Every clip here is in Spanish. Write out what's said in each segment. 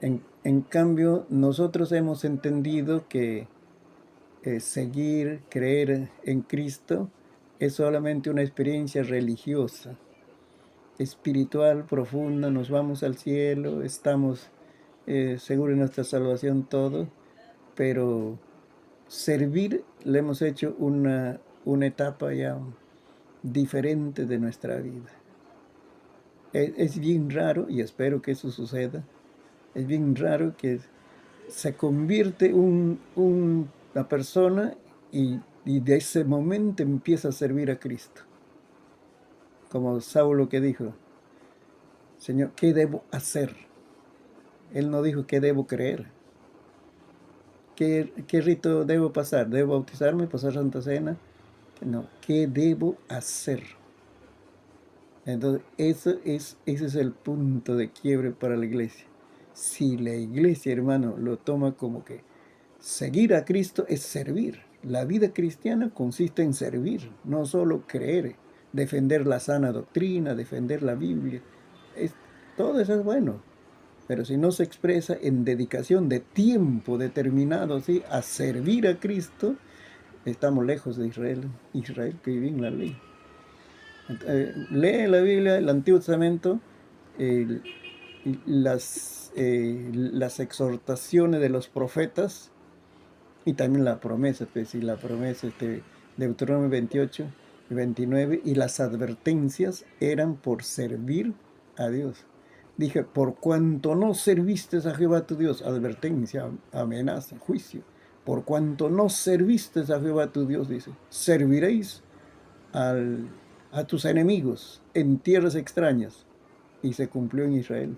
En cambio, nosotros hemos entendido que seguir, creer en Cristo es solamente una experiencia religiosa, espiritual, profunda, nos vamos al cielo, estamos seguros de nuestra salvación, todo, pero servir le hemos hecho una etapa ya diferente de nuestra vida. Es bien raro, y espero que eso suceda, es bien raro que se convierte una persona y de ese momento empieza a servir a Cristo. Como Saulo que dijo, Señor, ¿qué debo hacer? Él no dijo qué debo creer. ¿Qué rito debo pasar? ¿Debo bautizarme, pasar Santa Cena? No, ¿qué debo hacer? Entonces, ese es el punto de quiebre para la iglesia. Si la iglesia, hermano, lo toma como que seguir a Cristo es servir. La vida cristiana consiste en servir, no solo creer, defender la sana doctrina, defender la Biblia. Todo eso es bueno, pero si no se expresa en dedicación de tiempo determinado, ¿sí?, a servir a Cristo, estamos lejos de Israel. Israel que vive en la ley. Lee la Biblia, el Antiguo Testamento, eh, las exhortaciones de los profetas y también la promesa, pues, y la promesa de Deuteronomio 28 y 29, y las advertencias eran por servir a Dios. Dije, por cuanto no serviste a Jehová tu Dios, advertencia, amenaza, juicio. Por cuanto no serviste a Jehová tu Dios, dice, serviréis a tus enemigos en tierras extrañas. Y se cumplió en Israel.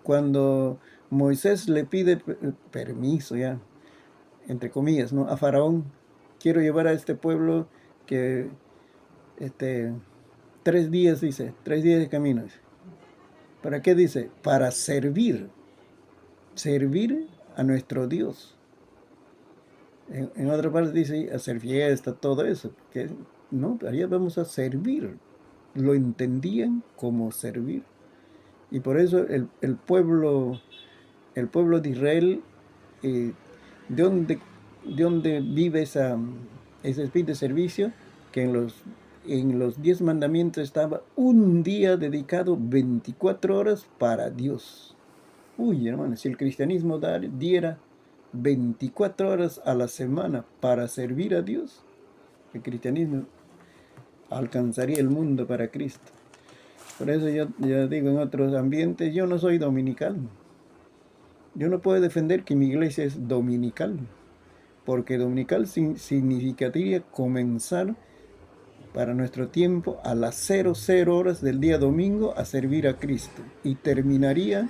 Cuando Moisés le pide permiso, ya, entre comillas, ¿no?, a Faraón, quiero llevar a este pueblo que 3 días, dice, 3 días de camino. ¿Para qué dice? Para servir a nuestro Dios. En otra parte dice hacer fiesta, todo eso. Que no, allá vamos a servir. Lo entendían como servir. Y por eso el pueblo de Israel, eh, ¿de dónde vive ese espíritu de servicio? Que en los 10 mandamientos estaba un día dedicado 24 horas para Dios. Uy, hermano, si el cristianismo diera 24 horas a la semana para servir a Dios, el cristianismo alcanzaría el mundo para Cristo. Por eso yo digo en otros ambientes, yo no soy dominical. Yo no puedo defender que mi iglesia es dominical, porque dominical significaría comenzar para nuestro tiempo a las 00 horas del día domingo a servir a Cristo y terminaría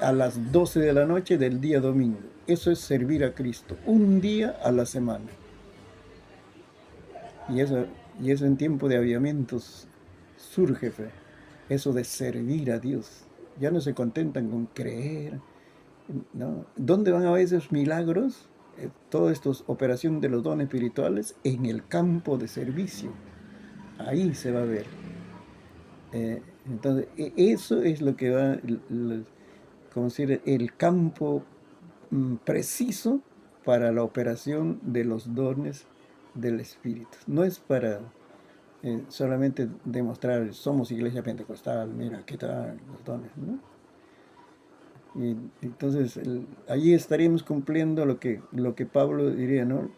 a las 12 de la noche del día domingo. Eso es servir a Cristo, un día a la semana. Y eso en tiempo de avivamientos surge fe, eso de servir a Dios. Ya no se contentan con creer, ¿no? ¿Dónde van a ver esos milagros? Todas estas operaciones de los dones espirituales en el campo de servicio. Ahí se va a ver. Entonces, eso es lo que va, como decir, el campo preciso para la operación de los dones del Espíritu. No es para solamente demostrar, somos iglesia pentecostal, mira, aquí están los dones, ¿no? Y entonces allí estaríamos cumpliendo lo que Pablo diría, ¿no?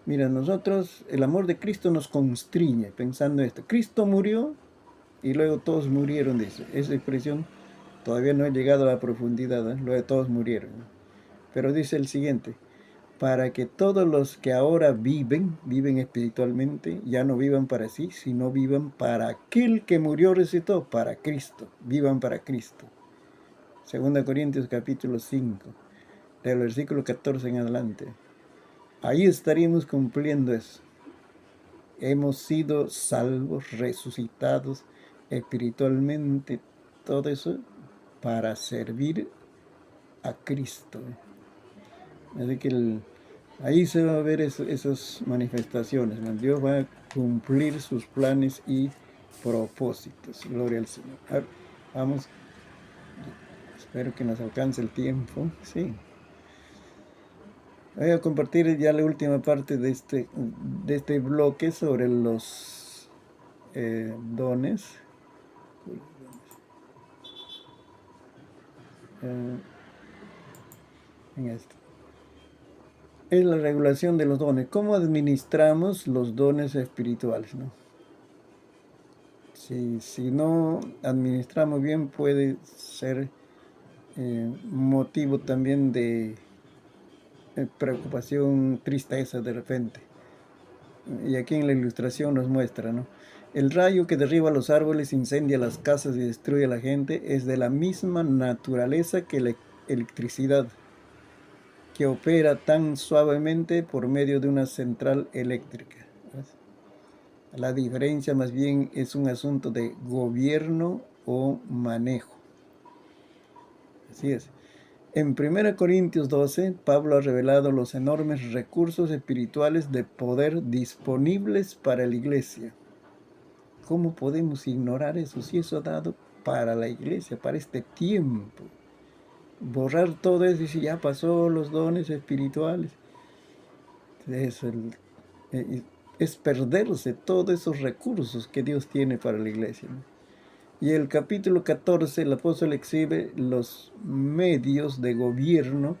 Mira, nosotros, el amor de Cristo nos constriñe pensando esto. Cristo murió y luego todos murieron, dice. Esa expresión todavía no ha llegado a la profundidad, ¿eh? Luego todos murieron, ¿no? Pero dice el siguiente, para que todos los que ahora viven espiritualmente, ya no vivan para sí, sino vivan para aquel que murió y resucitó, para Cristo, vivan para Cristo. 2 Corintios capítulo 5, del versículo 14 en adelante. Ahí estaríamos cumpliendo eso. Hemos sido salvos, resucitados espiritualmente, todo eso para servir a Cristo. Así que ahí se va a ver esas manifestaciones, ¿no? Dios va a cumplir sus planes y propósitos. Gloria al Señor. Vamos. Espero que nos alcance el tiempo. Sí. Voy a compartir ya la última parte de este bloque sobre los dones. Eh, en esto. Es la regulación de los dones. ¿Cómo administramos los dones espirituales, no? Si no administramos bien, puede ser motivo también de preocupación, tristeza de repente. Y aquí en la ilustración nos muestra, ¿no? El rayo que derriba los árboles, incendia las casas y destruye a la gente es de la misma naturaleza que la electricidad, que opera tan suavemente por medio de una central eléctrica. ¿Ves? La diferencia más bien es un asunto de gobierno o manejo. Así es. En 1 Corintios 12, Pablo ha revelado los enormes recursos espirituales de poder disponibles para la iglesia. ¿Cómo podemos ignorar eso si eso ha dado para la iglesia, para este tiempo? Borrar todo eso y si ya pasó los dones espirituales. Es perderse todos esos recursos que Dios tiene para la iglesia, ¿no? Y el capítulo 14, el apóstol exhibe los medios de gobierno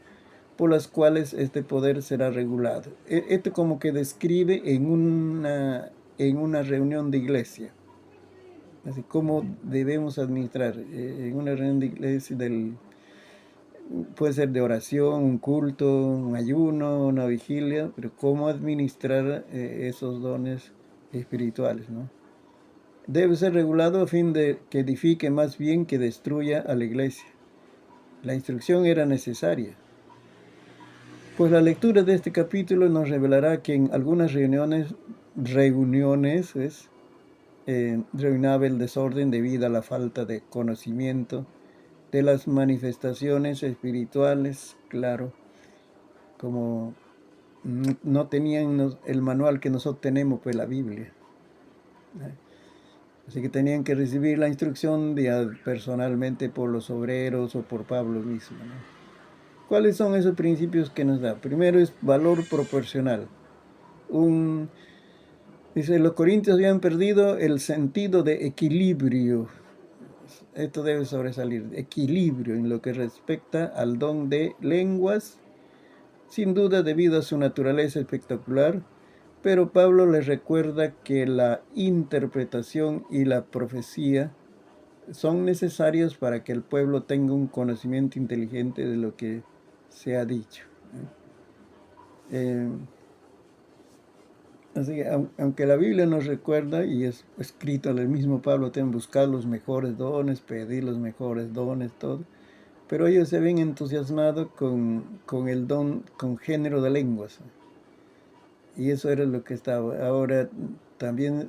por los cuales este poder será regulado. Esto como que describe en una reunión de iglesia, así como debemos administrar en una reunión de iglesia puede ser de oración, un culto, un ayuno, una vigilia, pero cómo administrar esos dones espirituales, ¿no? Debe ser regulado a fin de que edifique más bien que destruya a la iglesia. La instrucción era necesaria. Pues la lectura de este capítulo nos revelará que en algunas reuniones reinaba el desorden debido a la falta de conocimiento de las manifestaciones espirituales, claro, como no tenían el manual que nosotros tenemos, pues la Biblia. Así que tenían que recibir la instrucción personalmente por los obreros o por Pablo mismo, ¿no? ¿Cuáles son esos principios que nos da? Primero es valor proporcional. Dice, los corintios habían perdido el sentido de equilibrio. Esto debe sobresalir. Equilibrio en lo que respecta al don de lenguas, sin duda debido a su naturaleza espectacular, pero Pablo les recuerda que la interpretación y la profecía son necesarios para que el pueblo tenga un conocimiento inteligente de lo que se ha dicho. Así que, aunque la Biblia nos recuerda, y es escrito en el mismo Pablo, tienen que buscar los mejores dones, pedir los mejores dones, todo, pero ellos se ven entusiasmados con el don, con género de lenguas. Y eso era lo que estaba. Ahora también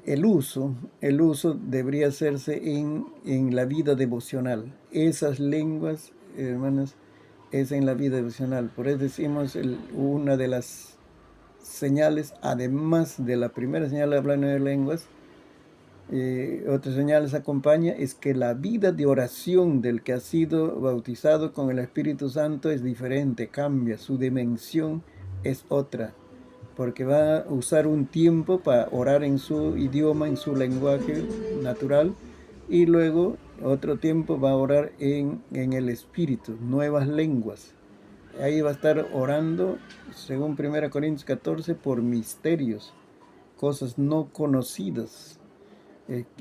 el uso debería hacerse en la vida devocional. Esas lenguas, hermanos, es en la vida devocional. Por eso decimos una de las señales, además de la primera señal de hablar nueve lenguas, otra señal les acompaña, es que la vida de oración del que ha sido bautizado con el Espíritu Santo es diferente, cambia, su dimensión es otra, porque va a usar un tiempo para orar en su idioma, en su lenguaje natural, y luego otro tiempo va a orar en el Espíritu, nuevas lenguas. Ahí va a estar orando, según 1 Corintios 14, por misterios, cosas no conocidas.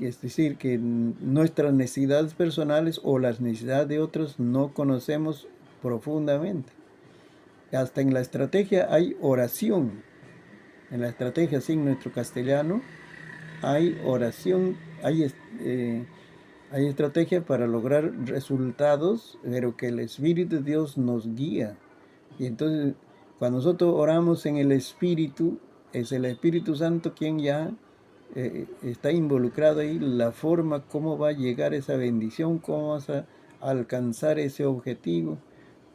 Es decir, que nuestras necesidades personales o las necesidades de otros no conocemos profundamente. Hasta en la estrategia hay oración. En la estrategia, sí, en nuestro castellano, hay oración, hay estrategia para lograr resultados, pero que el Espíritu de Dios nos guía. Y entonces, cuando nosotros oramos en el Espíritu, es el Espíritu Santo quien ya está involucrado ahí, la forma, cómo va a llegar esa bendición, cómo vas a alcanzar ese objetivo,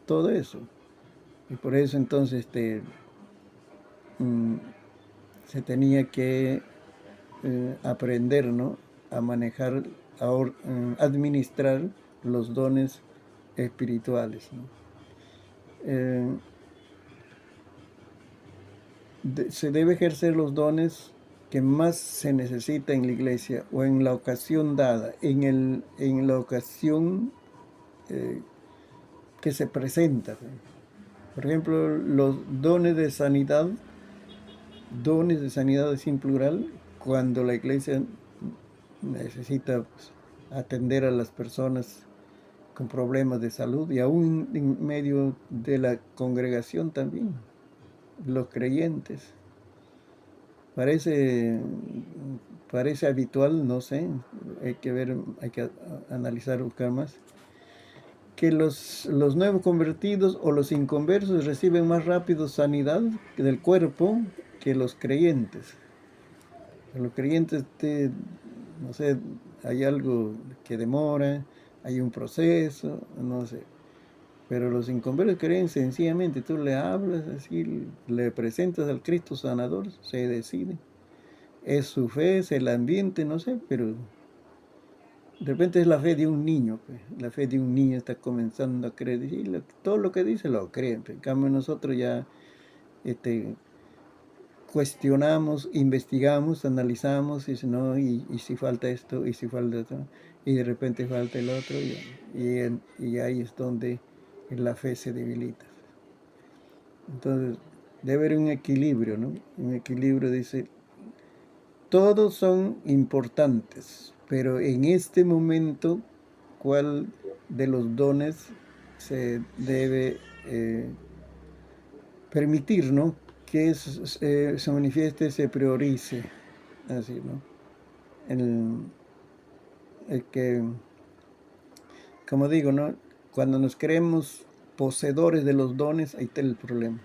todo eso. Y por eso entonces se tenía que aprender, ¿no?, a manejar administrar los dones espirituales, ¿no? Eh, Se debe ejercer los dones que más se necesita en la iglesia o en la ocasión dada, en la ocasión eh, que se presenta, ¿no? Por ejemplo, los dones de sanidad sin plural, cuando la iglesia necesita, pues, atender a las personas con problemas de salud y aún en medio de la congregación también, los creyentes. Parece, parece habitual, no sé, hay que ver, hay que analizar, buscar más, que los nuevos convertidos o los inconversos reciben más rápido sanidad del cuerpo que los creyentes. Los creyentes, no sé, hay algo que demora, hay un proceso, no sé. Pero los inconversos creen sencillamente, tú le hablas así, le presentas al Cristo sanador, se decide. Es su fe, es el ambiente, no sé, pero de repente es la fe de un niño, pues. La fe de un niño está comenzando a creer, y todo lo que dice lo creen, pues. En cambio nosotros ya este, cuestionamos, investigamos, analizamos, y si no, y si falta esto, y si falta esto, y de repente falta el otro, y ahí es donde la fe se debilita. Entonces, debe haber un equilibrio, ¿no? Un equilibrio, dice, todos son importantes, pero en este momento, ¿cuál de los dones se debe permitir, ¿no? Que se manifieste, se priorice, así, ¿no? El, el que, como digo, ¿no? Cuando nos creemos poseedores de los dones, ahí está el problema.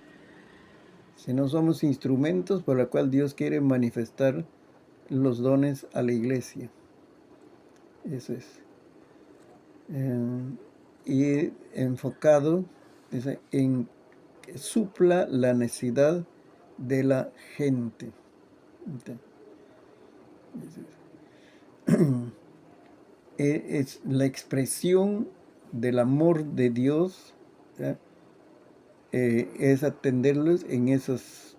Si no somos instrumentos por los cuales Dios quiere manifestar los dones a la iglesia. Eso es. Y enfocado, dice, en que supla la necesidad de la gente. Es la expresión del amor de Dios, ¿ya? Es atenderlos en esas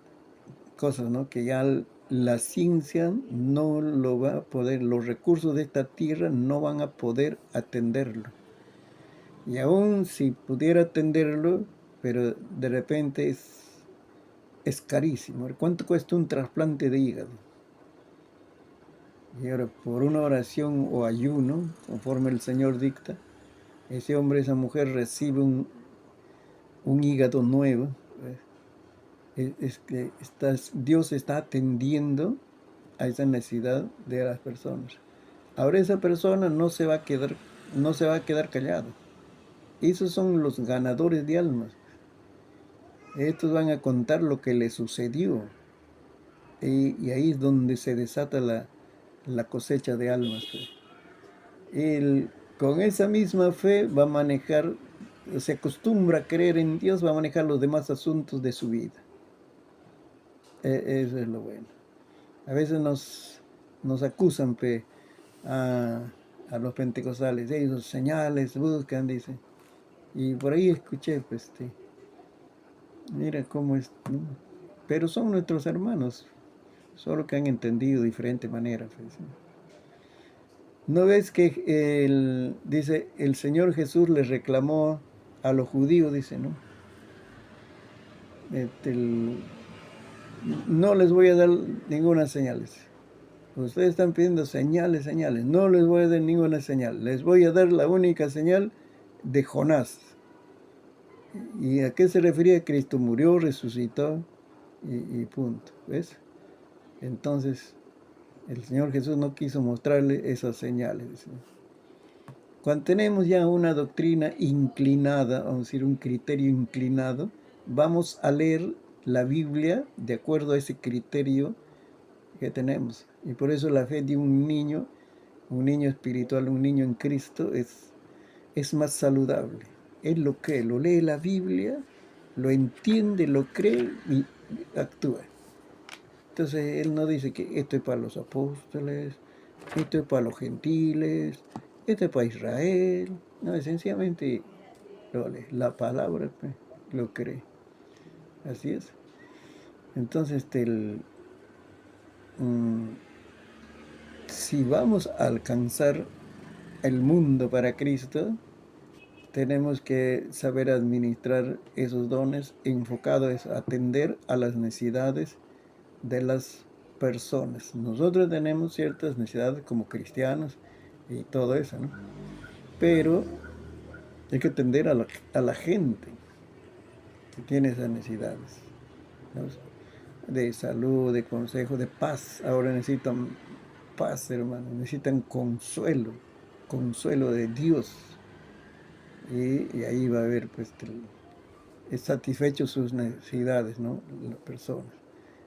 cosas, ¿no? Que ya la ciencia no lo va a poder, los recursos de esta tierra no van a poder atenderlo. Y aún si pudiera atenderlo, pero de repente es carísimo. ¿Cuánto cuesta un trasplante de hígado? Y ahora, por una oración o ayuno, conforme el Señor dicta, ese hombre, esa mujer recibe un hígado nuevo. Es que Dios está atendiendo a esa necesidad de las personas. Ahora esa persona no se va a quedar callado. Esos son los ganadores de almas. Estos van a contar lo que les sucedió. Y ahí es donde se desata la cosecha de almas. Con esa misma fe va a manejar, se acostumbra a creer en Dios, va a manejar los demás asuntos de su vida. Eso es lo bueno. A veces nos acusan a los pentecostales, ellos señales buscan, dice. Y por ahí escuché, pues, mira cómo es, ¿no? Pero son nuestros hermanos, solo que han entendido de diferente manera, pues, ¿no? ¿No ves que dice, el Señor Jesús les reclamó a los judíos, dice, ¿no? No les voy a dar ninguna señal. Ustedes están pidiendo señales, señales. No les voy a dar ninguna señal. Les voy a dar la única señal de Jonás. ¿Y a qué se refería? Cristo murió, resucitó y punto. ¿Ves? Entonces, el Señor Jesús no quiso mostrarle esas señales. Cuando tenemos ya una doctrina inclinada, vamos a decir un criterio inclinado, vamos a leer la Biblia de acuerdo a ese criterio que tenemos. Y por eso la fe de un niño espiritual, un niño en Cristo, es más saludable. Él lo cree, lo lee la Biblia, lo entiende, lo cree y actúa. Entonces él no dice que esto es para los apóstoles, esto es para los gentiles, esto es para Israel. No, sencillamente la palabra pues, lo cree. Así es. Entonces, mm, si vamos a alcanzar el mundo para Cristo, tenemos que saber administrar esos dones enfocados a atender a las necesidades de las personas. Nosotros tenemos ciertas necesidades como cristianos y todo eso, ¿no? Pero hay que atender a la gente que tiene esas necesidades, ¿no? De salud, de consejo, de paz. Ahora necesitan paz, hermano. Necesitan consuelo, consuelo de Dios. Y ahí va a haber, pues, es satisfecho sus necesidades, ¿no? Las personas.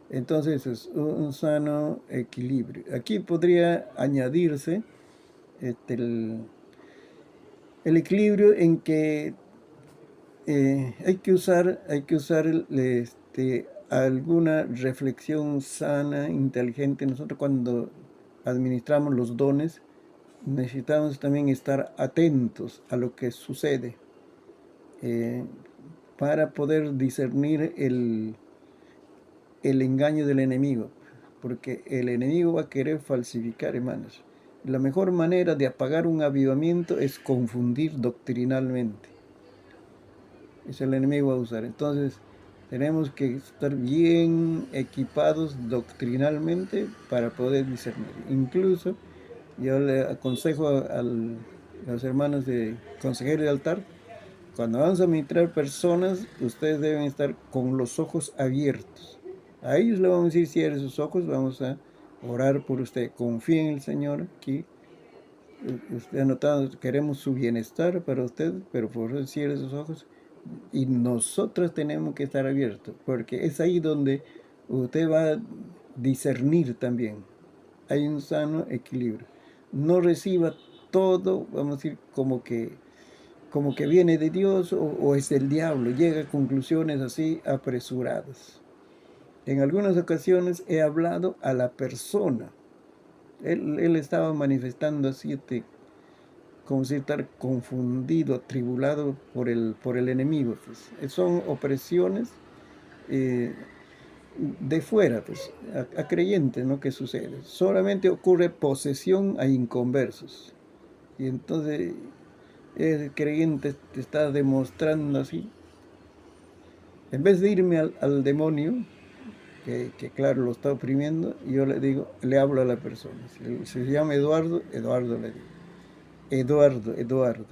Entonces es un sano equilibrio. Aquí podría añadirse este, el equilibrio en que hay que usar alguna reflexión sana, inteligente. Nosotros cuando administramos los dones necesitamos también estar atentos a lo que sucede eh, para poder discernir el engaño del enemigo, porque el enemigo va a querer falsificar, hermanos. La mejor manera de apagar un avivamiento es confundir doctrinalmente. Es el enemigo a usar. Entonces, tenemos que estar bien equipados doctrinalmente para poder discernir. Incluso, yo le aconsejo a los hermanos de consejeros de altar, cuando vamos a ministrar personas, ustedes deben estar con los ojos abiertos. A ellos le vamos a decir, cierre sus ojos, vamos a orar por usted. Confíe en el Señor, aquí usted ha notado, queremos su bienestar para usted, pero por eso cierre sus ojos. Y nosotros tenemos que estar abiertos, porque es ahí donde usted va a discernir también. Hay un sano equilibrio. No reciba todo, vamos a decir, como que viene de Dios o es el diablo. Llega a conclusiones así apresuradas. En algunas ocasiones he hablado a la persona. Él estaba manifestando así, como si estar confundido, atribulado por el enemigo. Pues. Son opresiones eh, de fuera, pues, a creyentes, ¿no? ¿Qué sucede? Solamente ocurre posesión a inconversos. Y entonces el creyente te está demostrando así. En vez de irme al demonio, que claro lo está oprimiendo, yo le digo, le hablo a la persona. Si se llama Eduardo, Eduardo le digo. Eduardo, Eduardo,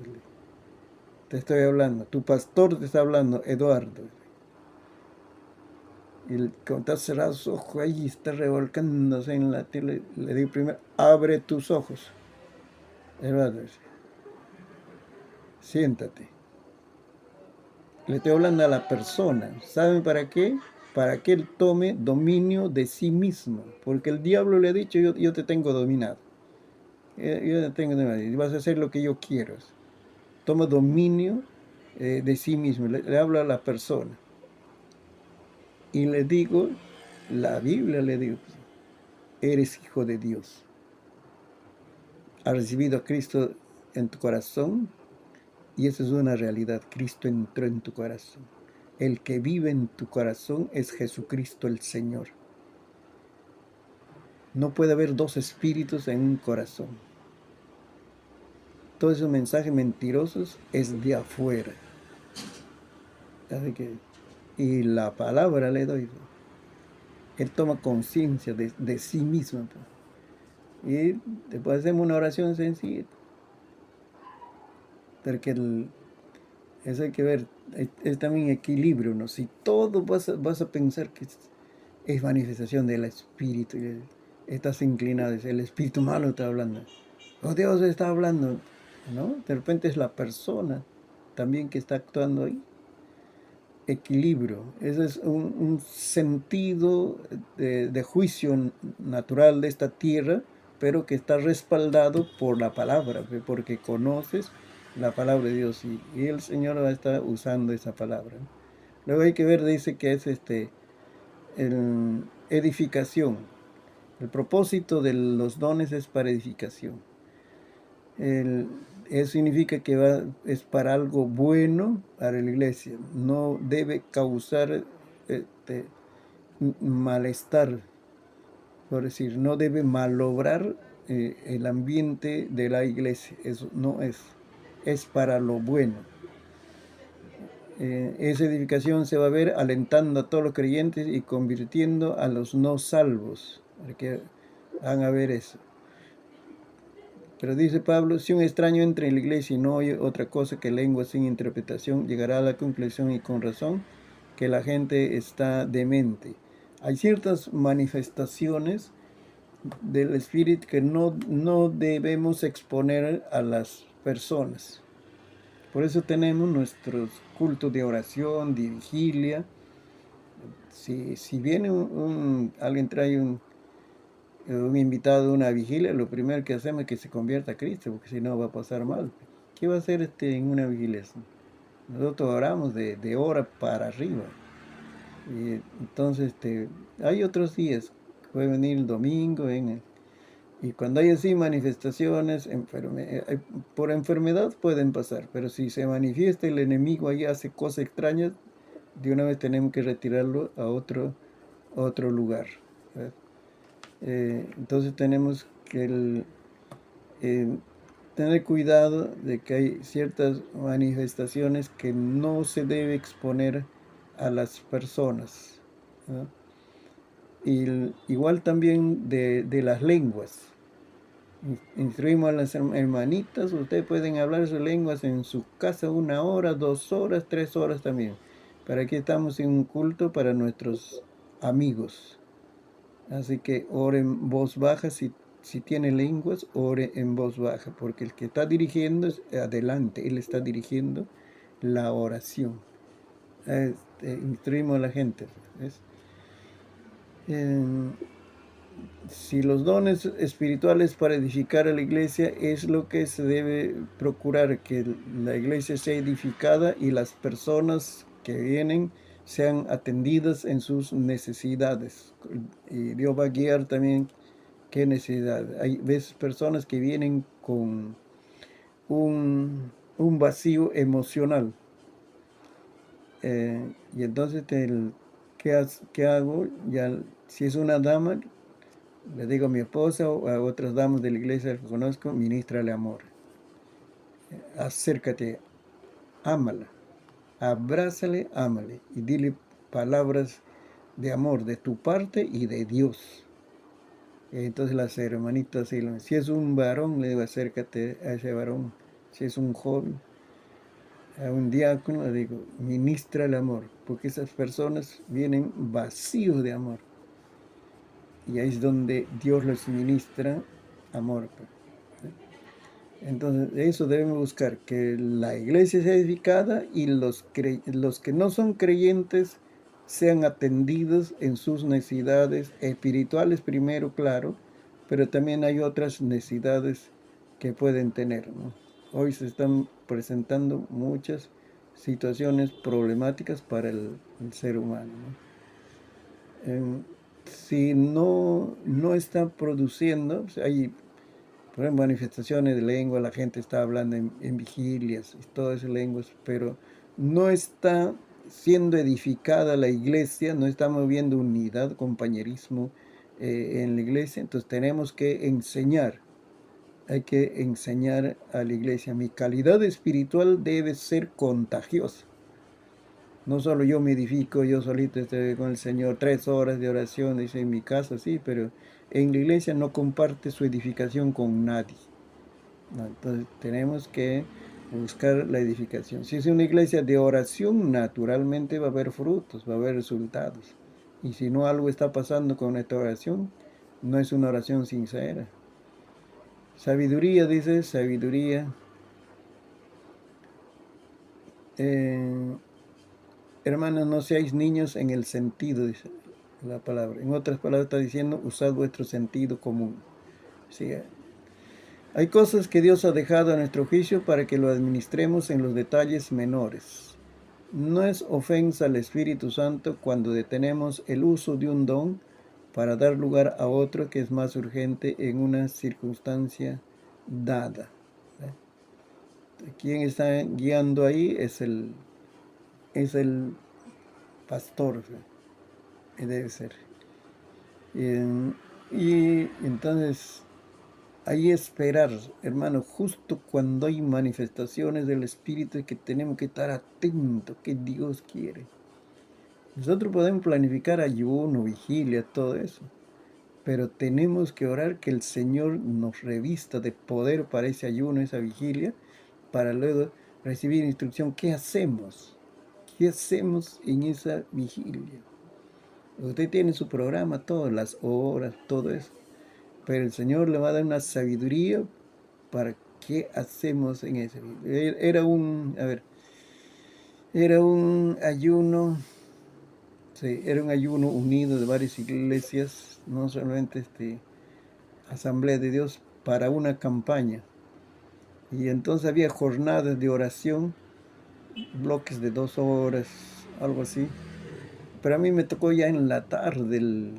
te estoy hablando. Tu pastor te está hablando, Eduardo. Y cuando está cerrado sus ojos ahí, está revolcándose en la tele, le digo primero, abre tus ojos. Eduardo, siéntate. Le estoy hablando a la persona. ¿Saben para qué? Para que él tome dominio de sí mismo. Porque el diablo le ha dicho, yo te tengo dominado. Yo te tengo dominado. Y vas a hacer lo que yo quiero. Toma dominio de sí mismo. Le hablo a la persona. Y le digo, la Biblia le digo, eres hijo de Dios. Has recibido a Cristo en tu corazón. Y esa es una realidad. Cristo entró en tu corazón. El que vive en tu corazón es Jesucristo el Señor. No puede haber dos espíritus en un corazón. Todos esos mensajes mentirosos es de afuera. Así que, y la palabra le doy. Él toma conciencia de sí mismo. Y después hacemos una oración sencilla. Porque eso hay que ver, es también equilibrio, ¿no? Si todo vas a pensar que es manifestación del espíritu, estás inclinado, el espíritu malo está hablando, o Dios está hablando, ¿no? De repente es la persona también que está actuando ahí. Equilibrio, ese es un sentido de juicio natural de esta tierra, pero que está respaldado por la palabra, porque conoces la palabra de Dios y el Señor va a estar usando esa palabra. Luego hay que ver, dice que es edificación. El propósito de los dones es para edificación. Eso significa que es para algo bueno para la iglesia. No debe causar este, malestar, por decir, no debe malograr el ambiente de la iglesia. Eso no es para lo bueno. Esa edificación se va a ver alentando a todos los creyentes y convirtiendo a los no salvos, porque van a ver eso. Pero dice Pablo, si un extraño entra en la iglesia y no oye otra cosa que lengua sin interpretación, llegará a la conclusión y con razón que la gente está demente. Hay ciertas manifestaciones del Espíritu que no debemos exponer a las personas. Por eso tenemos nuestros cultos de oración, de vigilia. Si viene alguien trae un invitado a una vigilia, lo primero que hacemos es que se convierta a Cristo, porque si no va a pasar mal. ¿Qué va a hacer en una vigilia? Nosotros oramos de hora para arriba. Y entonces hay otros días, puede venir el domingo, y cuando hay así manifestaciones, por enfermedad pueden pasar, pero si se manifiesta el enemigo ahí hace cosas extrañas, de una vez tenemos que retirarlo a otro lugar. Entonces tenemos que tener cuidado de que hay ciertas manifestaciones que no se debe exponer a las personas, ¿no? Y igual también de las lenguas. Instruimos a las hermanitas, ustedes pueden hablar sus lenguas en su casa 1 hora, 2 horas, 3 horas también. Para aquí estamos en un culto para nuestros amigos. Así que ore en voz baja, si tiene lenguas, ore en voz baja, porque el que está dirigiendo es adelante, él está dirigiendo la oración. Instruimos a la gente, ¿ves? Si los dones espirituales para edificar a la iglesia es lo que se debe procurar, que la iglesia sea edificada y las personas que vienen sean atendidas en sus necesidades. Y Dios va a guiar también qué necesidad. Hay veces personas que vienen con un vacío emocional. Y entonces, ¿qué hago? Ya, si es una dama, le digo a mi esposa o a otras damas de la iglesia que conozco, ministrale amor. Acércate, ámala, abrázale, ámale y dile palabras de amor de tu parte y de Dios. Entonces las hermanitas, si es un varón, le digo acércate a ese varón. Si es un joven, a un diácono, le digo ministra el amor, porque esas personas vienen vacíos de amor. Y ahí es donde Dios les ministra amor. Entonces, eso debemos buscar, que la iglesia sea edificada y los que no son creyentes sean atendidos en sus necesidades espirituales primero, claro, pero también hay otras necesidades que pueden tener, ¿no? Hoy se están presentando muchas situaciones problemáticas para el ser humano, ¿no? Si no está produciendo, pues hay por ejemplo, manifestaciones de lengua, la gente está hablando en vigilias, y todas esas lenguas, pero no está siendo edificada la iglesia, no estamos viendo unidad, compañerismo en la iglesia, entonces tenemos que enseñar, hay que enseñar a la iglesia. Mi calidad espiritual debe ser contagiosa. No solo yo me edifico, yo solito estoy con el Señor, 3 horas de oración, dice en mi casa, sí, pero en la iglesia no comparte su edificación con nadie. ¿No? Entonces tenemos que buscar la edificación. Si es una iglesia de oración, naturalmente va a haber frutos, va a haber resultados. Y si no algo está pasando con esta oración, no es una oración sincera. Sabiduría, dice, sabiduría. Hermanos, no seáis niños en el sentido, dice la palabra. En otras palabras está diciendo, usad vuestro sentido común. Sí, hay cosas que Dios ha dejado a nuestro juicio para que lo administremos en los detalles menores. No es ofensa al Espíritu Santo cuando detenemos el uso de un don para dar lugar a otro que es más urgente en una circunstancia dada. Quien está guiando ahí es el pastor, debe ser. Y entonces, ahí esperar, hermano, justo cuando hay manifestaciones del Espíritu, es que tenemos que estar atentos, que Dios quiere. Nosotros podemos planificar ayuno, vigilia, todo eso, pero tenemos que orar que el Señor nos revista de poder para ese ayuno, esa vigilia, para luego recibir instrucción. ¿Qué hacemos? ¿Qué hacemos en esa vigilia? Usted tiene su programa, todas las horas, todo eso, pero el Señor le va a dar una sabiduría para qué hacemos en ese vigilia. Era un ayuno. Sí, era un ayuno unido de varias iglesias, no solamente Asamblea de Dios, para una campaña. Y entonces había jornadas de oración, bloques de 2 horas, algo así. Pero a mí me tocó ya en la tarde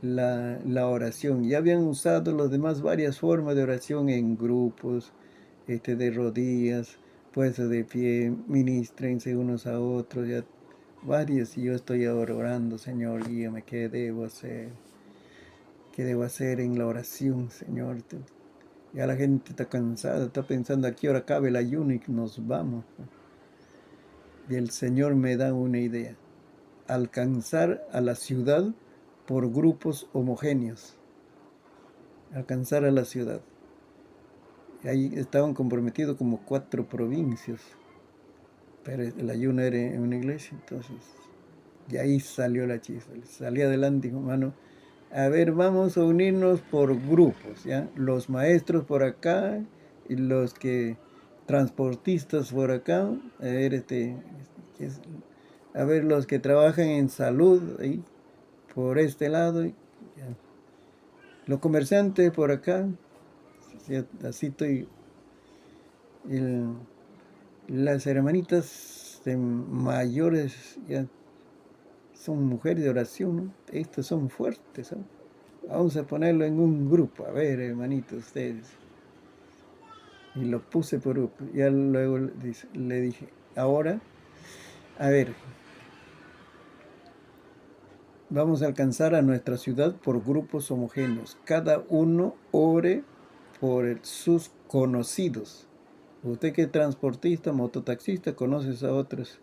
la oración. Ya habían usado los demás varias formas de oración en grupos, de rodillas, puestos de pie, ministrense unos a otros, ya varios, y yo estoy ahora orando, Señor, guíame, qué debo hacer en la oración, Señor. Ya la gente está cansada, está pensando a qué hora cabe el ayuno y nos vamos. Y el Señor me da una idea: alcanzar a la ciudad por grupos homogéneos, alcanzar a la ciudad. Y ahí estaban comprometidos como 4 provincias, pero el ayuno era en una iglesia, entonces, y ahí salió la chispa, salí adelante, dijo, hermano, a ver, vamos a unirnos por grupos, ¿ya? Los maestros por acá y los transportistas por acá, a ver, a ver, los que trabajan en salud, ahí, por este lado, ya. Los comerciantes por acá, ya, así estoy, el- las hermanitas mayores, ya, son mujeres de oración, ¿no? Estos son fuertes, ¿no? Vamos a ponerlo en un grupo, a ver, hermanitos, ustedes. Y lo puse por grupo. Ya luego le dije, ahora, a ver, vamos a alcanzar a nuestra ciudad por grupos homogéneos. Cada uno ore por sus conocidos. Usted que es transportista, mototaxista, conoces a otros.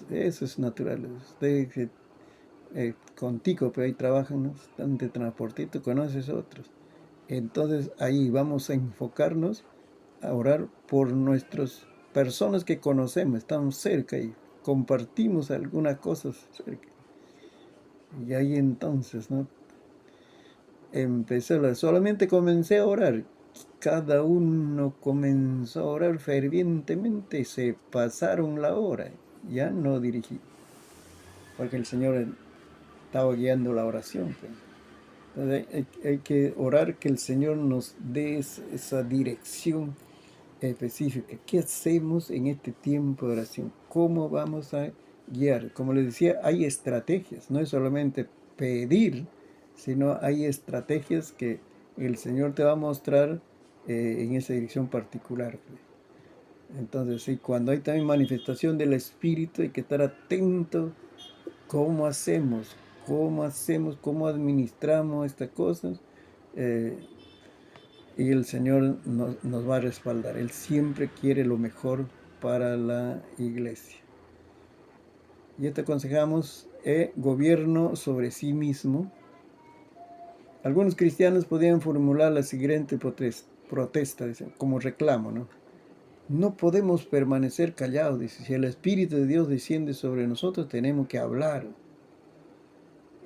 Eso es natural. Usted que contigo, pero ahí trabajan, ¿no? Bastante transportista, conoces a otros. Entonces ahí vamos a enfocarnos a orar por nuestras personas que conocemos, estamos cerca y compartimos algunas cosas cerca. Y ahí entonces, ¿no? Solamente comencé a orar. Cada uno comenzó a orar fervientemente, se pasaron la hora. Ya no dirigí, porque el Señor estaba guiando la oración, pues. Entonces hay que orar que el Señor nos dé esa dirección específica. ¿Qué hacemos en este tiempo de oración? ¿Cómo vamos a guiar? Como les decía, hay estrategias, no es solamente pedir, sino hay estrategias que el Señor te va a mostrar en esa dirección particular, pues. Entonces, sí, cuando hay también manifestación del Espíritu, hay que estar atento. ¿Cómo administramos estas cosas? Eh, y el Señor nos va a respaldar. Él siempre quiere lo mejor para la iglesia. Y te aconsejamos gobierno sobre sí mismo. Algunos cristianos podían formular la siguiente protesta, como reclamo, ¿no? No podemos permanecer callados, dice. Si el Espíritu de Dios desciende sobre nosotros, tenemos que hablar.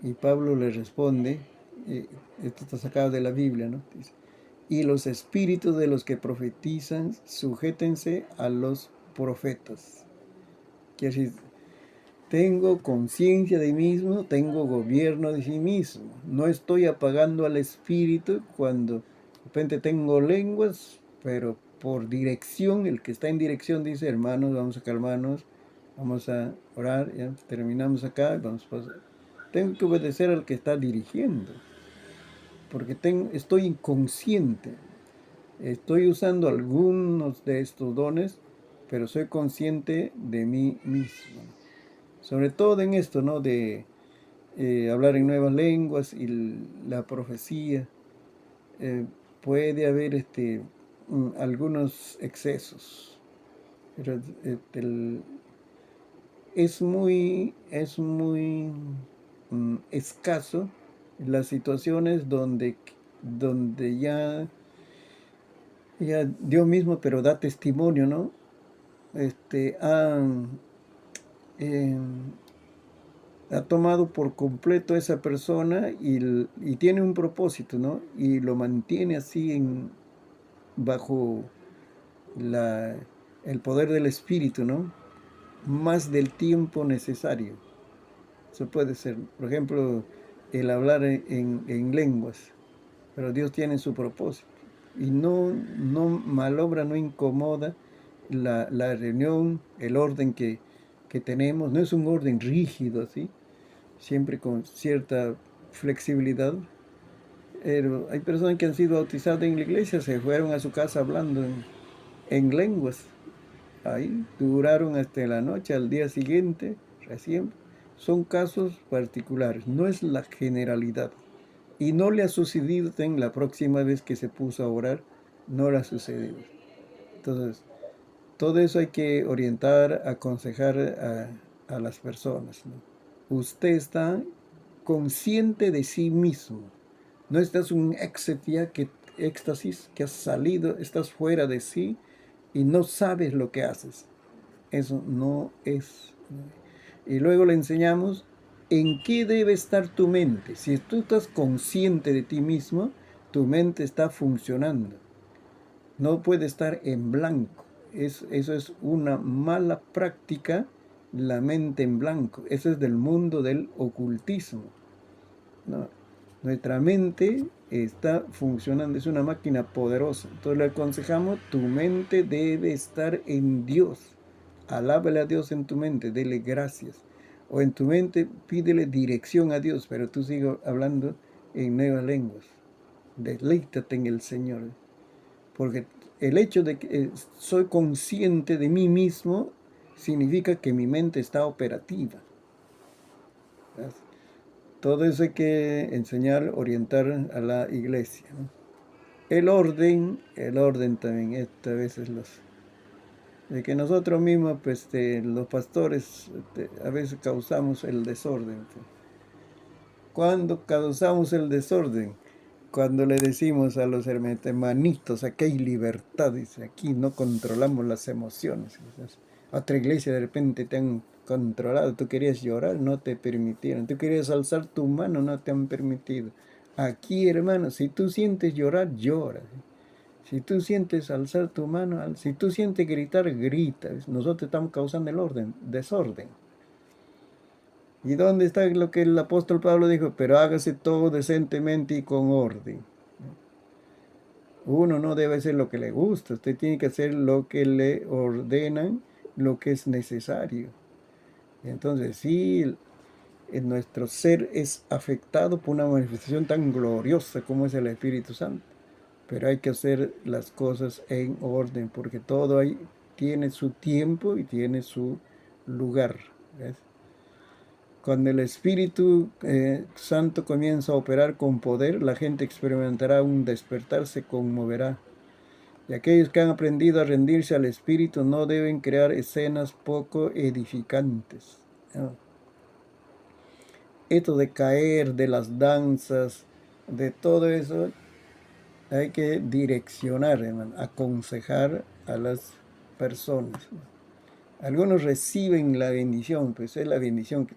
Y Pablo le responde, esto está sacado de la Biblia, ¿no? Dice, y los espíritus de los que profetizan, sujétense a los profetas. Quiere decir, tengo conciencia de mí mismo, tengo gobierno de sí mismo. No estoy apagando al espíritu cuando de repente tengo lenguas, pero por dirección, el que está en dirección dice, hermanos, vamos a calmarnos, vamos a orar, ya terminamos acá, vamos a pasar. tengo que obedecer al que está dirigiendo, porque estoy inconsciente. Estoy usando algunos de estos dones, pero soy consciente de mí mismo. Sobre todo en esto, ¿no? De hablar en nuevas lenguas y la profecía. eh, Puede haber algunos excesos, pero es muy escaso las situaciones donde ya Dios mismo, pero da testimonio, ¿no? Este, ha, eh, ha tomado por completo a esa persona y tiene un propósito, ¿no? Y lo mantiene así bajo la, el poder del Espíritu, ¿no? Más del tiempo necesario. Eso puede ser, por ejemplo, el hablar en lenguas, pero Dios tiene su propósito y no malobra, no incomoda la reunión, el orden que tenemos. No es un orden rígido, ¿sí? Siempre con cierta flexibilidad. Pero hay personas que han sido bautizadas en la iglesia, se fueron a su casa hablando en lenguas. Ahí duraron hasta la noche, al día siguiente, recién. Son casos particulares, no es la generalidad. Y no le ha sucedido en la próxima vez que se puso a orar, no le ha sucedido. Entonces, todo eso hay que orientar, aconsejar a las personas, ¿no? Usted está consciente de sí mismo. No estás un éxtasis que has salido, estás fuera de sí y no sabes lo que haces. Eso no es. Y luego le enseñamos en qué debe estar tu mente. Si tú estás consciente de ti mismo, tu mente está funcionando. No puede estar en blanco. Eso es una mala práctica, la mente en blanco. Eso es del mundo del ocultismo, ¿no? Nuestra mente está funcionando, es una máquina poderosa. Entonces le aconsejamos, tu mente debe estar en Dios. Alábale a Dios en tu mente, dele gracias. O en tu mente pídele dirección a Dios, pero tú sigues hablando en nuevas lenguas. Deleítate en el Señor. Porque el hecho de que soy consciente de mí mismo significa que mi mente está operativa. ¿Ves? Todo eso hay que enseñar, orientar a la iglesia, ¿no? El orden también, a veces de que nosotros mismos, pues, los pastores, a veces causamos el desorden, pues. ¿Cuándo causamos el desorden? Cuando le decimos a los hermanitos, aquí hay libertad, dice, aquí no controlamos las emociones. Quizás otra iglesia de repente te han controlado, tú querías llorar, no te permitieron, tú querías alzar tu mano, no te han permitido. Aquí, hermano, si tú sientes llorar, llora. Si tú sientes alzar tu mano, si tú sientes gritar, grita. Nosotros estamos causando el desorden. ¿Y dónde está lo que el apóstol Pablo dijo? Pero hágase todo decentemente y con orden. Uno no debe hacer lo que le gusta, usted tiene que hacer lo que le ordenan, lo que es necesario. Entonces, sí, nuestro ser es afectado por una manifestación tan gloriosa como es el Espíritu Santo, pero hay que hacer las cosas en orden, porque todo ahí tiene su tiempo y tiene su lugar. ¿Ves? Cuando el Espíritu Santo comienza a operar con poder, la gente experimentará un despertar, se conmoverá. Y aquellos que han aprendido a rendirse al Espíritu no deben crear escenas poco edificantes, ¿no? Esto de caer, de las danzas, de todo eso, hay que direccionar, hermano, aconsejar a las personas. Algunos reciben la bendición, pues es la bendición que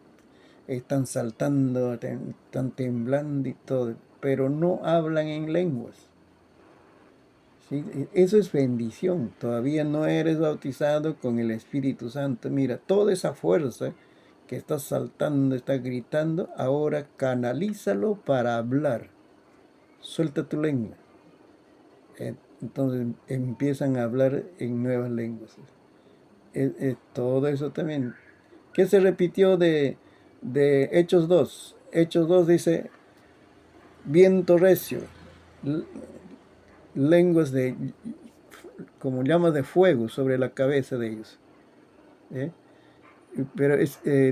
están saltando, están temblando y todo, pero no hablan en lenguas. ¿Sí? Eso es bendición. Todavía no eres bautizado con el Espíritu Santo. Mira, toda esa fuerza que estás saltando, estás gritando, ahora canalízalo para hablar. Suelta tu lengua. Entonces empiezan a hablar en nuevas lenguas. Todo eso también. ¿Qué se repitió de Hechos 2? Hechos 2 dice, viento recio, lenguas como llamas de fuego sobre la cabeza de ellos. Pero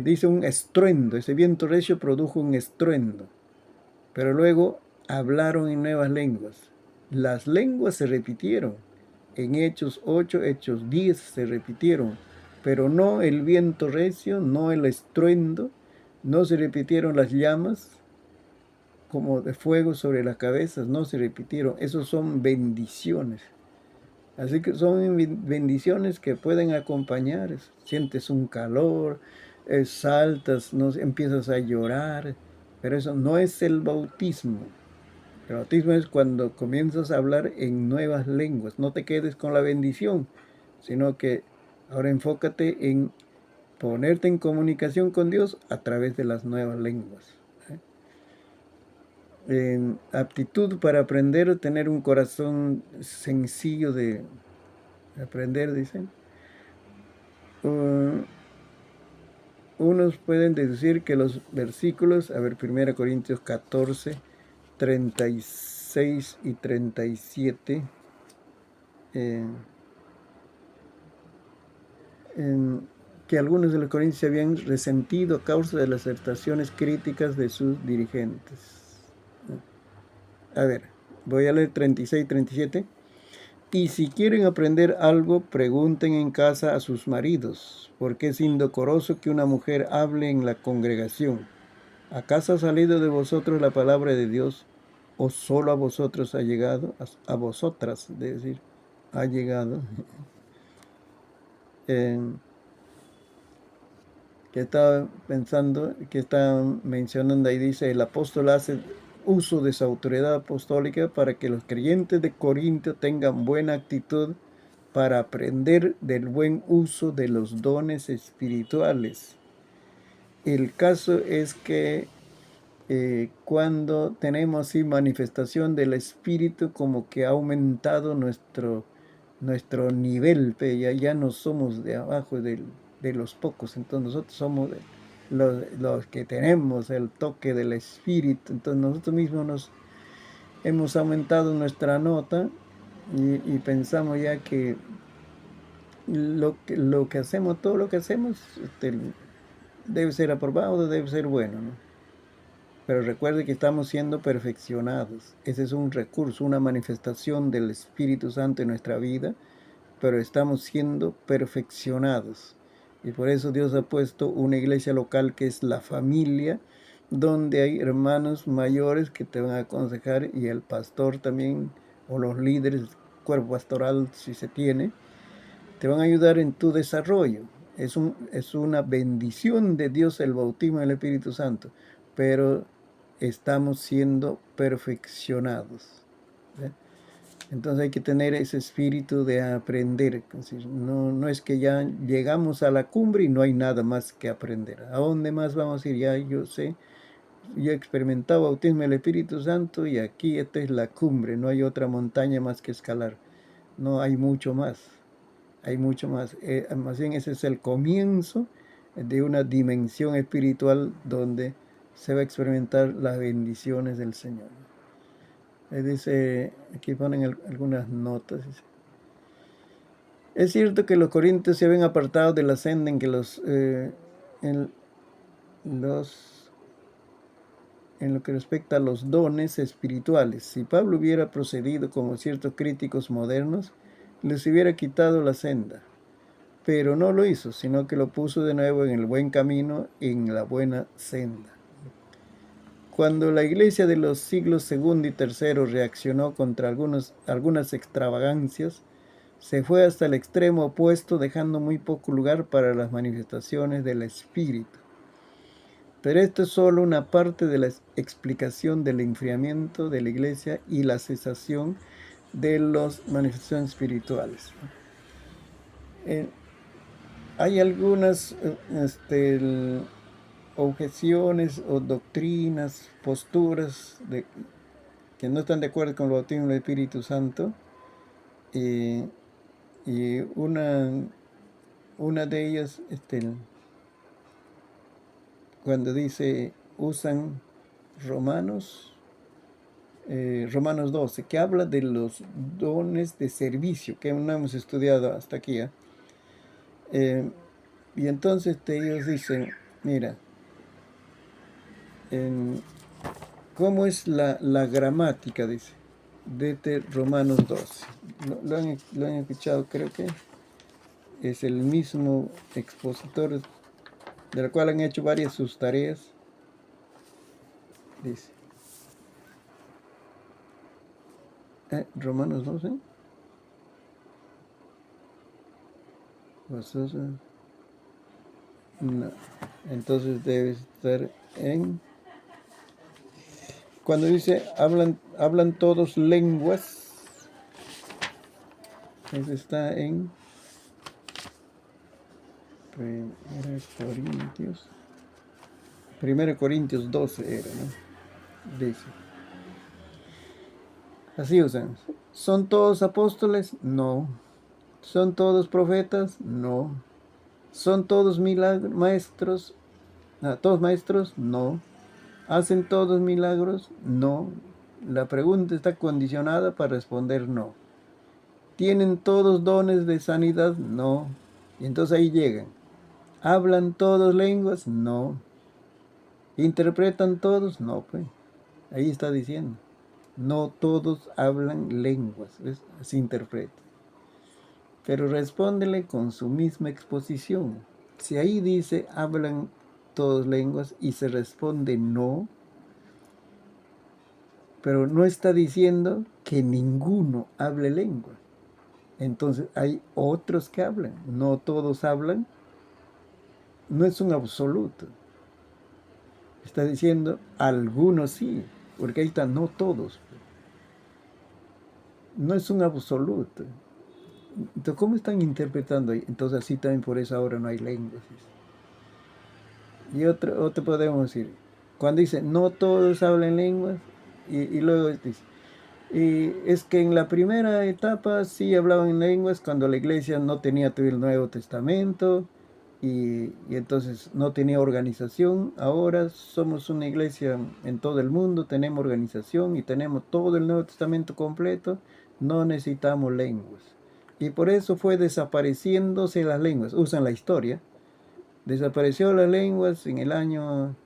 dice un estruendo, ese viento recio produjo un estruendo. Pero luego hablaron en nuevas lenguas. Las lenguas se repitieron. En Hechos 8, Hechos 10 se repitieron. Pero no el viento recio, no el estruendo, no se repitieron las llamas como de fuego sobre las cabezas, no se repitieron. Esos son bendiciones. Así que son bendiciones que pueden acompañar. Sientes un calor, saltas, no, empiezas a llorar, pero eso no es el bautismo. El bautismo es cuando comienzas a hablar en nuevas lenguas. No te quedes con la bendición, sino que ahora enfócate en ponerte en comunicación con Dios a través de las nuevas lenguas. Aptitud para aprender, tener un corazón sencillo de aprender, dicen. Unos pueden deducir que los versículos, a ver, 1 Corintios 14, 36 y 37, que algunos de los corintios se habían resentido a causa de las aceptaciones críticas de sus dirigentes. A ver, voy a leer 36 y 37. Y si quieren aprender algo, pregunten en casa a sus maridos, porque es indecoroso que una mujer hable en la congregación. ¿Acaso ha salido de vosotros la palabra de Dios? ¿O solo a vosotros ha llegado? A vosotras, es decir, ha llegado. Que estaba pensando, que está mencionando ahí, dice, el apóstol hace uso de su autoridad apostólica para que los creyentes de Corinto tengan buena actitud para aprender del buen uso de los dones espirituales. El caso es que cuando tenemos así manifestación del Espíritu, como que ha aumentado nuestro nivel, ya no somos de abajo de los pocos, entonces nosotros somos los que tenemos el toque del Espíritu, entonces nosotros mismos nos hemos aumentado nuestra nota y pensamos ya que lo que hacemos, todo lo que hacemos, debe ser aprobado, debe ser bueno, ¿no? Pero recuerde que estamos siendo perfeccionados. Ese es un recurso, una manifestación del Espíritu Santo en nuestra vida, pero estamos siendo perfeccionados. Y por eso Dios ha puesto una iglesia local que es la familia, donde hay hermanos mayores que te van a aconsejar y el pastor también, o los líderes, cuerpo pastoral si se tiene, te van a ayudar en tu desarrollo. Es una bendición de Dios el bautismo del Espíritu Santo, pero estamos siendo perfeccionados. ¿Sí? Entonces hay que tener ese espíritu de aprender. No es que ya llegamos a la cumbre y no hay nada más que aprender. ¿A dónde más vamos a ir? Ya yo sé, yo he experimentado bautismo del Espíritu Santo y aquí esta es la cumbre. No hay otra montaña más que escalar. No hay mucho más. Hay mucho más. Más bien ese es el comienzo de una dimensión espiritual donde se va a experimentar las bendiciones del Señor. Dice, aquí ponen algunas notas. Dice, es cierto que los corintios se habían apartado de la senda en que en lo que respecta a los dones espirituales. Si Pablo hubiera procedido como ciertos críticos modernos, les hubiera quitado la senda. Pero no lo hizo, sino que lo puso de nuevo en el buen camino, en la buena senda. Cuando la iglesia de los siglos segundo y tercero reaccionó contra algunas extravagancias, se fue hasta el extremo opuesto, dejando muy poco lugar para las manifestaciones del Espíritu. Pero esto es solo una parte de la explicación del enfriamiento de la iglesia y la cesación de las manifestaciones espirituales. Hay algunas objeciones o doctrinas, posturas que no están de acuerdo con el bautismo del Espíritu Santo. Y una de ellas, cuando dice, usan Romanos, Romanos 12, que habla de los dones de servicio, que no hemos estudiado hasta aquí. Y entonces ellos dicen, mira, ¿cómo es la gramática? Dice, de Romanos 12. Lo han escuchado, creo que es el mismo expositor, de la cual han hecho varias sus tareas. Dice, Romanos 12. Vosotros, no. Entonces debe estar en... Cuando dice, hablan todos lenguas, eso está en 1 Corintios 12 era, ¿no? Dice, así usan. ¿Son todos apóstoles? No. ¿Son todos profetas? No. ¿Son todos maestros? ¿Todos maestros? No. ¿Hacen todos milagros? No. La pregunta está condicionada para responder no. ¿Tienen todos dones de sanidad? No. Y entonces ahí llegan. ¿Hablan todos lenguas? No. ¿Interpretan todos? No, pues. Ahí está diciendo. No todos hablan lenguas, se interpreta. Pero respóndele con su misma exposición. Si ahí dice hablan todas lenguas y se responde no, pero no está diciendo que ninguno hable lengua. Entonces hay otros que hablan, no todos hablan, no es un absoluto. Está diciendo algunos sí, porque ahí está, no todos. No es un absoluto. Entonces, ¿cómo están interpretando ahí? Entonces así también por eso ahora no hay lenguas. Y otro podemos decir, cuando dice no todos hablan lenguas, y luego dice, y es que en la primera etapa sí hablaban en lenguas cuando la iglesia no tenía todo el Nuevo Testamento y entonces no tenía organización. Ahora somos una iglesia en todo el mundo, tenemos organización y tenemos todo el Nuevo Testamento completo, no necesitamos lenguas. Y por eso fue desapareciéndose las lenguas, usan la historia. Desapareció las lenguas en el año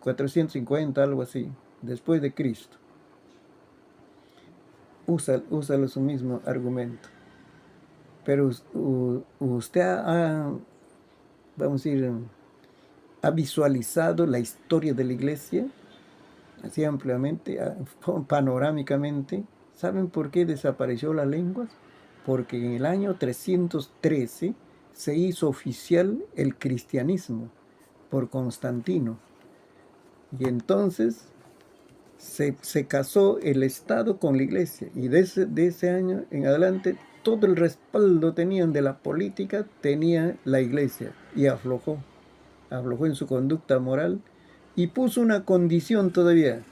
450, algo así, después de Cristo. Usa su mismo argumento. Pero usted vamos a decir, ha visualizado la historia de la iglesia, así ampliamente, panorámicamente. ¿Saben por qué desapareció las lenguas? Porque en el año 313 se hizo oficial el cristianismo por Constantino. Y entonces se casó el Estado con la iglesia. Y de ese año en adelante todo el respaldo tenían de la política, tenía la iglesia. Y aflojó en su conducta moral y puso una condición todavía,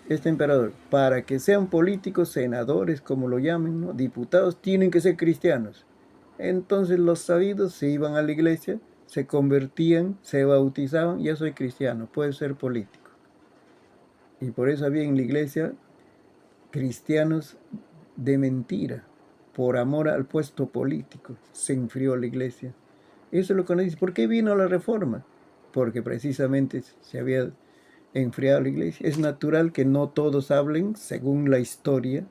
este emperador, para que sean políticos, senadores, como lo llamen, ¿no? Diputados, tienen que ser cristianos. Entonces los sabidos se iban a la iglesia, se convertían, se bautizaban, ya soy cristiano, puede ser político. Y por eso había en la iglesia cristianos de mentira, por amor al puesto político, se enfrió la iglesia. Eso es lo que nos dice. ¿Por qué vino la reforma? Porque precisamente se había enfriado la iglesia. Es natural que no todos hablen según la historia,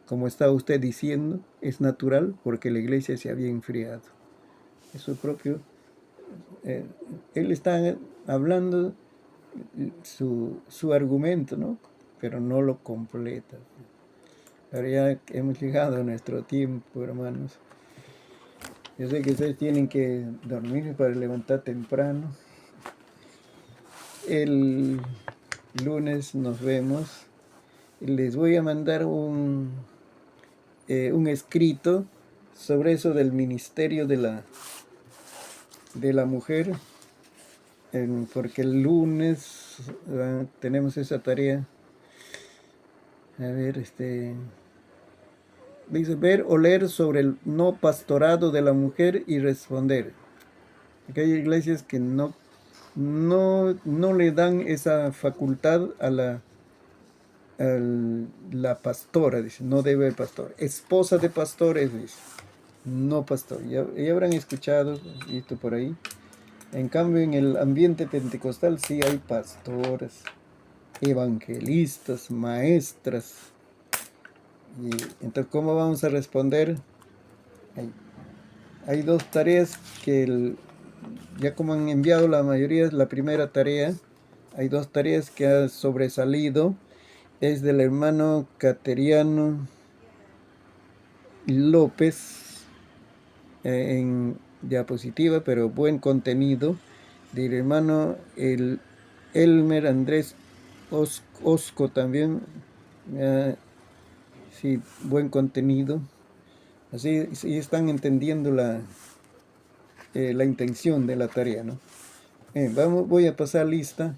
como está usted diciendo. Es natural porque la iglesia se había enfriado. Eso propio. Él está hablando su argumento, ¿no? Pero no lo completa. Pero ya hemos llegado a nuestro tiempo, hermanos. Yo sé que ustedes tienen que dormir para levantar temprano. El lunes nos vemos. Les voy a mandar un escrito sobre eso del ministerio de la mujer, porque el lunes tenemos esa tarea. A ver, dice ver o leer sobre el no pastorado de la mujer y responder. Porque hay iglesias que no no le dan esa facultad a la pastora, dice, no debe haber pastor. Esposa de pastores, dice, no pastor. Ya habrán escuchado esto por ahí. En cambio, en el ambiente pentecostal sí hay pastores, evangelistas, maestras. Y entonces, ¿cómo vamos a responder? Hay, hay dos tareas que ya como han enviado la mayoría, la primera tarea, hay dos tareas que ha sobresalido. Es del hermano Cateriano López, en diapositiva, pero buen contenido. Del hermano Elmer Andrés Osco también, sí, buen contenido. Así sí están entendiendo la intención de la tarea, ¿no? Voy a pasar lista.